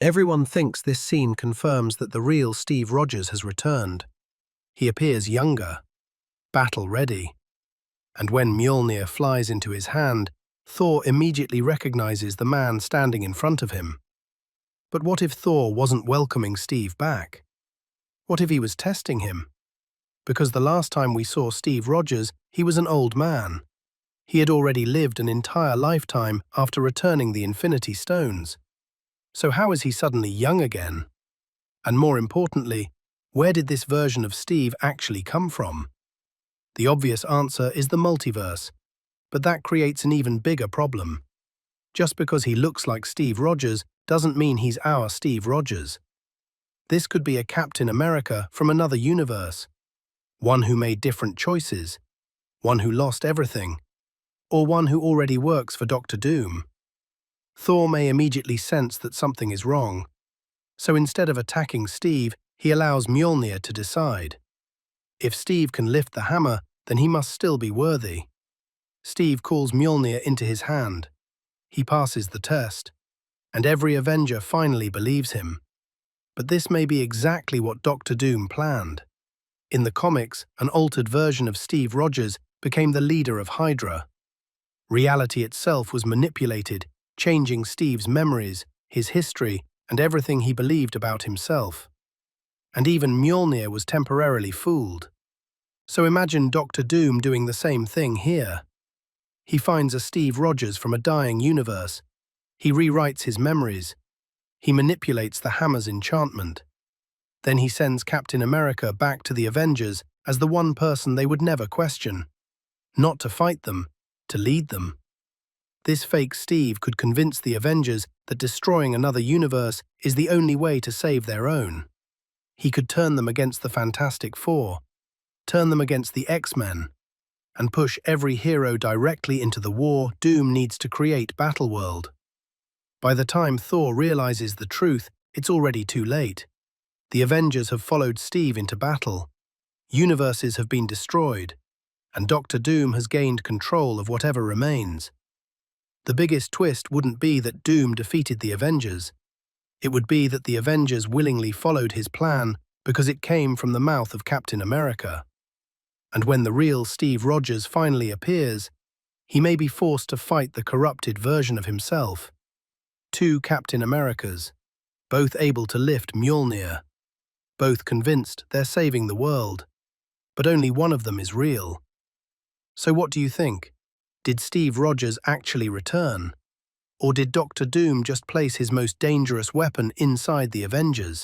Everyone thinks this scene confirms that the real Steve Rogers has returned. He appears younger, battle-ready, and when Mjolnir flies into his hand, Thor immediately recognizes the man standing in front of him. But what if Thor wasn't welcoming Steve back? What if he was testing him? Because the last time we saw Steve Rogers, he was an old man. He had already lived an entire lifetime after returning the Infinity Stones. So how is he suddenly young again? And more importantly, where did this version of Steve actually come from? The obvious answer is the multiverse, but that creates an even bigger problem. Just because he looks like Steve Rogers doesn't mean he's our Steve Rogers. This could be a Captain America from another universe, one who made different choices, one who lost everything, or one who already works for Doctor Doom. Thor may immediately sense that something is wrong, so instead of attacking Steve, he allows Mjolnir to decide. If Steve can lift the hammer, then he must still be worthy. Steve calls Mjolnir into his hand. He passes the test, and every Avenger finally believes him. But this may be exactly what Doctor Doom planned. In the comics, an altered version of Steve Rogers became the leader of Hydra. Reality itself was manipulated, changing Steve's memories, his history, and everything he believed about himself. And even Mjolnir was temporarily fooled. So imagine Doctor Doom doing the same thing here. He finds a Steve Rogers from a dying universe. He rewrites his memories. He manipulates the hammer's enchantment. Then he sends Captain America back to the Avengers as the one person they would never question. Not to fight them, to lead them. This fake Steve could convince the Avengers that destroying another universe is the only way to save their own. He could turn them against the Fantastic Four, turn them against the X-Men, and push every hero directly into the war Doom needs to create Battleworld. By the time Thor realizes the truth, it's already too late. The Avengers have followed Steve into battle. Universes have been destroyed, and Doctor Doom has gained control of whatever remains. The biggest twist wouldn't be that Doom defeated the Avengers. It would be that the Avengers willingly followed his plan because it came from the mouth of Captain America. And when the real Steve Rogers finally appears, he may be forced to fight the corrupted version of himself. Two Captain Americas, both able to lift Mjolnir, both convinced they're saving the world, but only one of them is real. So what do you think? Did Steve Rogers actually return? Or did Doctor Doom just place his most dangerous weapon inside the Avengers?